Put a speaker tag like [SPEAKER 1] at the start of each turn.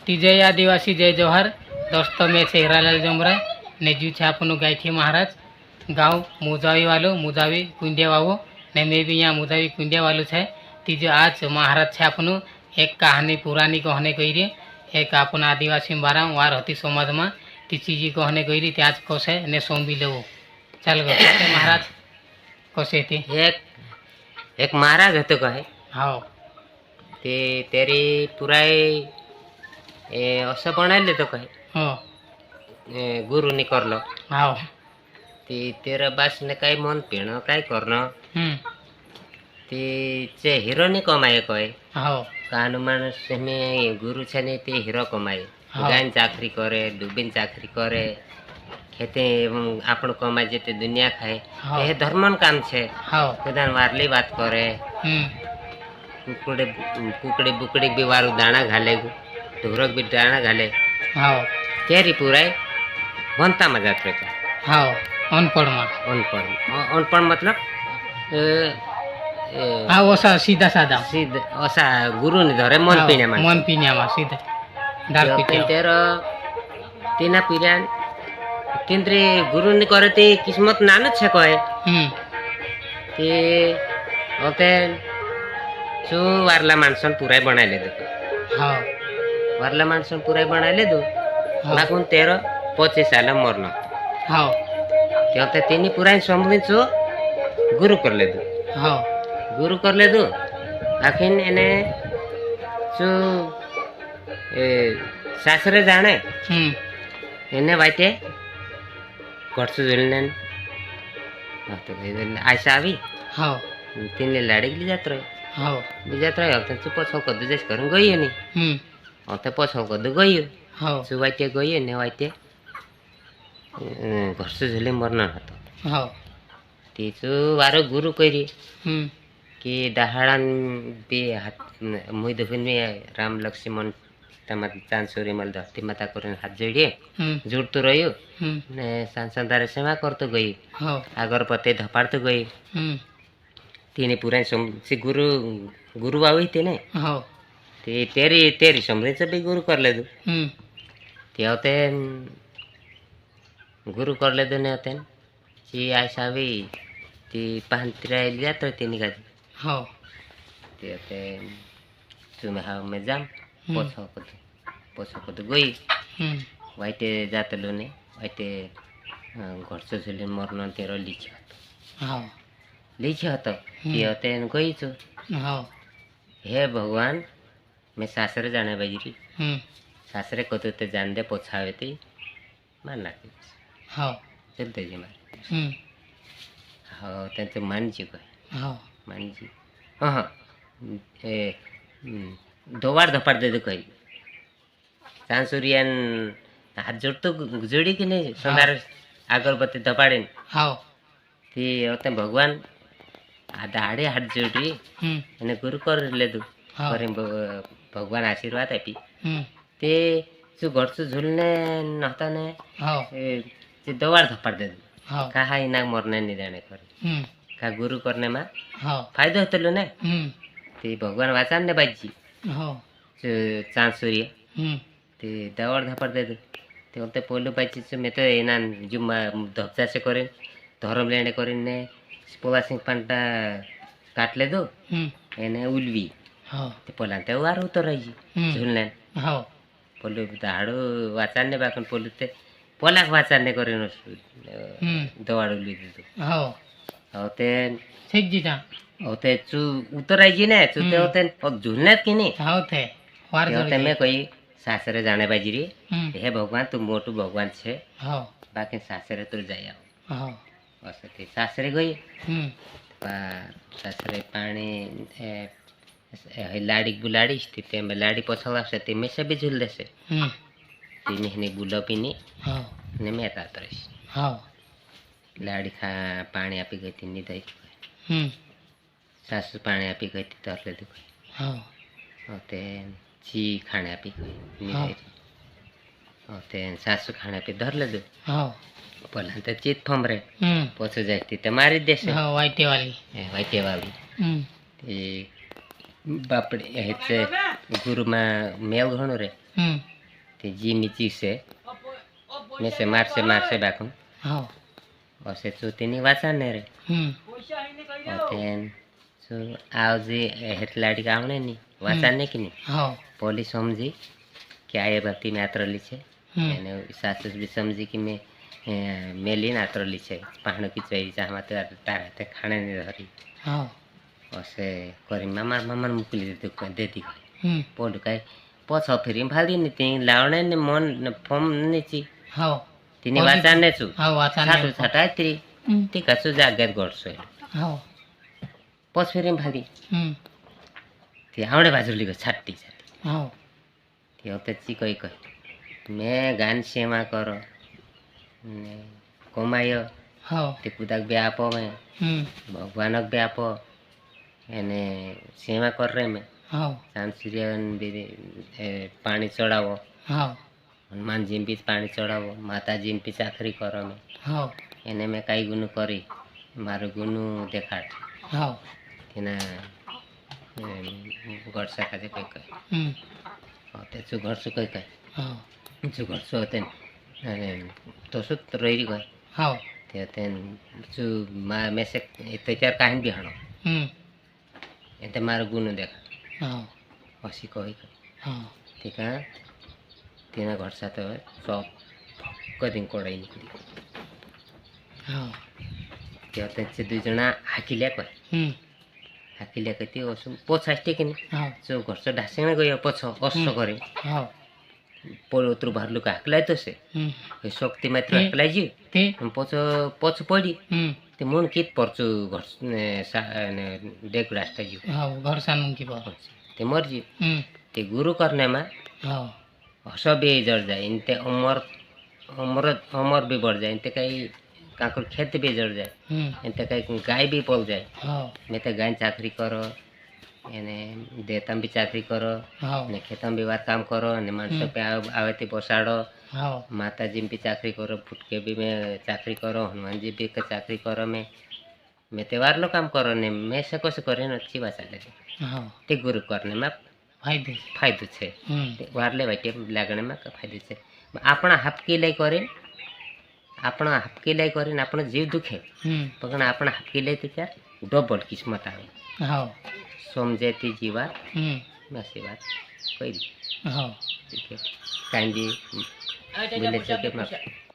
[SPEAKER 1] जय आदिवासी जय जोहर। दोस्तों मैं से हीरालाल जमरा ने जू છે આપણું ગાયઠી મહારાજ ગાંવ મુજાવી વાળું મુજાવી કુંડિયાવાળું ને મેં બી यहाँ મુજાવી કુંડિયાવાળું છે तीजे आज महाराज છે આપણું एक कहानी पुरानी कहने कही एक अपन आदिवासी बारा वार होती समाज में ती चीजी कहने कही ते आज कसे ने सोंबी लेवो चाल गो महाराज कसे थी
[SPEAKER 2] एक महाराज હતો કહે
[SPEAKER 1] हाँ
[SPEAKER 2] તે તેરી પુરાઈ असं बनायले तो કહે
[SPEAKER 1] हो
[SPEAKER 2] गुरु नि करलो
[SPEAKER 1] हाँ
[SPEAKER 2] ती तेरा बास ने काय मन पेण काय करणं ती चे हिरो नि कमाए કહે
[SPEAKER 1] हाँ
[SPEAKER 2] कानु माणूस में गुरु છે ને તે હીરો કમાય ગાન ચાકરી કરે ડૂબીને ચાકરી કરે ખેતે આપણું કમાય જે તે દુનિયા ખાય એ ધર્મનું કામ છે બધાને વારલી વાત કરે કુકડી બુકડી બી વારું દાણા ઘાલે ઢોરક બી દાણા ઘાલે કેરી પુરાય ભણતામાં જાત રહેતો
[SPEAKER 1] हाँ अनपढ़
[SPEAKER 2] અનપણ મતલબ
[SPEAKER 1] हाँ वसा सीधा साधा
[SPEAKER 2] સીધ ઓસા ગુરુ ને ધરે મન પીને માં
[SPEAKER 1] मन पीने में सीधा दाल पीते
[SPEAKER 2] तेर तीना पीरान केंद्रे गुरु ने करे ते किस्मत नानो छे કહે ते ओते जो वारला माणसन पुराय बनाय लेदो
[SPEAKER 1] हाँ
[SPEAKER 2] वारला माणसन पुराय बनाय लेदो नाकून 13-25 साल मरनो
[SPEAKER 1] हाँ
[SPEAKER 2] ते ओते तिनी पुराय समझी जो गुरु कर लेदो
[SPEAKER 1] हाँ
[SPEAKER 2] गुरु कर लेदो आखिन एने जो सासरे जाने एने वाइटे घरसु जुलने तो आयसा आवी
[SPEAKER 1] हाँ
[SPEAKER 2] तिनले लाड़ी ली जात रहे
[SPEAKER 1] हाँ
[SPEAKER 2] ली जात रहे अब तो पछौ कद जैस करन गई नहीं अब तो पछौ कद गई
[SPEAKER 1] हाँ
[SPEAKER 2] सु वाइटे गई ने वाइटे घरसु जुले मरना हतो
[SPEAKER 1] हाँ
[SPEAKER 2] तीसु वारो गुरु करी
[SPEAKER 1] हम्म
[SPEAKER 2] कि दहाड़न बे हाथ मुई दफिन में राम लक्ष्मण तमा चांसुरी मल धरती माता करन हाथ जोड़िए जुड़तो रह्यो ने सांसदारे सेवा करतो गई
[SPEAKER 1] हाँ
[SPEAKER 2] अगरबत्ती धपाड़तो गई तिने पुराय से गुरु गुरु आवी तिने
[SPEAKER 1] हाँ
[SPEAKER 2] ते तेरी तेरी समरीच बी गुरु कर लेदो ते होते गुरु कर लेदो ने होते ची आयसा आवी ती पाहंतिरा जात तिने का
[SPEAKER 1] हाँ
[SPEAKER 2] ते होते तुम्हें हाव में जाम पोछो कद गई वाइटे जातलो ने वाइटे घरसो झुले मरन तेरो लिखे
[SPEAKER 1] हाँ
[SPEAKER 2] लिखे हतो कि होते गई छु
[SPEAKER 1] हाँ
[SPEAKER 2] हे भगवान मैं सासरे जाने बाजी सासरे कदो ते जान दे पोछावे ते मान नाखी
[SPEAKER 1] हाँ
[SPEAKER 2] चलते जी मारे हाँ ते मान जी को
[SPEAKER 1] हाँ
[SPEAKER 2] मान जी हाँ हाँ ए 2 बार धपाड़ दे दो कही चांसुरियन हाथ जोड़तो जोड़ी कि नहीं संदार अगरबत्ती धपाड़े
[SPEAKER 1] हाँ
[SPEAKER 2] ती होते भगवान दाड़े हाथ जोड़ी ने गुरु कर ले दो करे भगवान आशीर्वाद आपी ते जो घरसु झुलने नहता ने
[SPEAKER 1] हाँ
[SPEAKER 2] ते 2 बार धपाड़ दे दो
[SPEAKER 1] हाँ
[SPEAKER 2] कहा इना मरने नहीं देने करे का गुरु करने में
[SPEAKER 1] हाँ
[SPEAKER 2] फायदा होते लो ने ते भगवान वाचान ने बाजी
[SPEAKER 1] हाँ
[SPEAKER 2] चांसुरी ते 2 बार धपाड़ दे दो ते होते पोलो बाजी से मैं तो इना जुम्मा धपचा से करे धर्म लेने करे ने पोला सिंह पंटा काट ले दो एने उलवी
[SPEAKER 1] हाँ
[SPEAKER 2] ते पोला ते वार उतर रही झुलने
[SPEAKER 1] हाँ
[SPEAKER 2] पोलो दाड़ो वाचान ने बाकन पोलो ते पोला वाचान ने करे न दवाड़ उलवी दे
[SPEAKER 1] हाँ
[SPEAKER 2] होते
[SPEAKER 1] ठीक जीता
[SPEAKER 2] होते चू उतर आई ने चू ते होते झुलने की नहीं
[SPEAKER 1] हाँ थे वार
[SPEAKER 2] होते मैं कोई सासरे जाने बाजी रे हे भगवान तू मोटू भगवान छे
[SPEAKER 1] हाँ
[SPEAKER 2] बाकी सासरे तू जाया
[SPEAKER 1] हाँ
[SPEAKER 2] असं ते सासरे गई
[SPEAKER 1] हम्म
[SPEAKER 2] सासरे पाणी लाड़ी बुलाड़ी ते में लाड़ी पछवा से ते में से भी झुल देसे तीने ने बुलो पीनी
[SPEAKER 1] हाँ
[SPEAKER 2] ने मैं तात रही
[SPEAKER 1] हाँ
[SPEAKER 2] लाड़ी खा पानी आपी गई थी निदाई सासू पानी आपी गई थी तर ले दो
[SPEAKER 1] हाँ
[SPEAKER 2] होते ची खाने आपी गई निदाई होते सासू खाने पे धर ले दो
[SPEAKER 1] हाँ
[SPEAKER 2] बोला तो चित फमरे पोछो जाती ते मारी देसे
[SPEAKER 1] हाँ वाइटे वाली
[SPEAKER 2] वाइटे वाली ते बापड़े हेचे गुरु में मेल घणो रे ते जी मिची से में से मारसे बाकून
[SPEAKER 1] हो
[SPEAKER 2] असे चुतीनी वाचाने रे सो आज हेतलाडी आवणे नहीं वाचाने की नहीं
[SPEAKER 1] हो
[SPEAKER 2] पोली समझी कि आए भक्ति में आतरली छे मैंने सासू भी समझी कि मैं मेली आतरली छे पहाड़ की चोरी चाहवा तारा ते खाने नहीं धरी
[SPEAKER 1] हो
[SPEAKER 2] असे करी मामा मामा मुकली देती
[SPEAKER 1] हम्म
[SPEAKER 2] पोलू कहीं पछ फेरि फाल्दी नि त्यही लाउने नि मन फम निची
[SPEAKER 1] हो
[SPEAKER 2] तिनी वाचाने छु
[SPEAKER 1] हो वाचाने
[SPEAKER 2] छाटो छाटाय ती टिका छु जागत गर्छु
[SPEAKER 1] हो
[SPEAKER 2] पछ फेरि फाल्दी ती आउने बाजुलीको छाट्टी छाट्टी
[SPEAKER 1] हो
[SPEAKER 2] त्यो त चिकै कै मैं गान सेवा कर कमायो
[SPEAKER 1] हो
[SPEAKER 2] ते कुदाक व्याप में भगवानक व्याप एने सेवा कर रे में
[SPEAKER 1] हो
[SPEAKER 2] सांसूर्यन पानी चढ़ावो
[SPEAKER 1] हो
[SPEAKER 2] हनुमान जी भी पानी चढ़ावो माता जी भी चाकरी करो में
[SPEAKER 1] हो
[SPEAKER 2] एने में कई गुनु करी मारो गुनु देखा
[SPEAKER 1] हो
[SPEAKER 2] तिना गर्छ खाजे कोही कोही त्यसो गर्छु कोही कोही
[SPEAKER 1] हो
[SPEAKER 2] जो गर्छु त्यहाँ तसो रही गयो
[SPEAKER 1] हो
[SPEAKER 2] त्यो त्यहाँ जो मेसे त्याचार काहीँ बिहान एते मारो गुनु देखा
[SPEAKER 1] हो
[SPEAKER 2] हसी कोही कोही
[SPEAKER 1] हो
[SPEAKER 2] त्यहाँ तिना गर्छ त सब कदिन कोडाइ निक्ली
[SPEAKER 1] हो
[SPEAKER 2] त्यो त्यहाँ दुईजना हाकिल्याएको हाकिल्याएको थियो असु पोछास टेकिने
[SPEAKER 1] हो
[SPEAKER 2] जो गर्छ ढाँसेन गयो पछि असो गरे
[SPEAKER 1] हो
[SPEAKER 2] पोलो उत्रु भर्लुको हाकलाई त से शक्ति मात्र हाकलाई जिउ
[SPEAKER 1] ते
[SPEAKER 2] पछि पछि पढी त्यो मुन कित पर्छु घर डेक राष्ट्र जिउ
[SPEAKER 1] हो घर सानो कि भयो
[SPEAKER 2] त्यो मर्जी त्यो गुरु कर्नेमा
[SPEAKER 1] हो
[SPEAKER 2] हसबे जड़ जाए इनते अमर अमर अमर भी बढ़ जाए इनते कई काकर खेत भी जड़ जाए इनते कई गाय भी पल जाए
[SPEAKER 1] हो
[SPEAKER 2] मैं तो गाय चाकरी करो एने देतम भी चाकरी करो
[SPEAKER 1] हो
[SPEAKER 2] ने खेतम भी बात काम करो ने मानस पे आवे ते बसाड़ो
[SPEAKER 1] हो
[SPEAKER 2] माता जी भी चाकरी करो फुटके भी मैं चाकरी करो हनुमान जी भी के चाकरी करो मैं त्योहार लो काम करो ने मैं से कुछ करे न अच्छी बात है
[SPEAKER 1] हो
[SPEAKER 2] ते गुरु करने में
[SPEAKER 1] फायदे
[SPEAKER 2] फायदो छे वारले वाटे लागणे में फायदो छे आपणा हापकी लई करे आपणा हापकी लई करे आपणो जीव दुखे पण आपणा हापकी लई त्यार डबल किस्मत आवे
[SPEAKER 1] हो
[SPEAKER 2] समजे ती जीवा नसी बात कोई
[SPEAKER 1] हो
[SPEAKER 2] ठीक है कांदी बोले के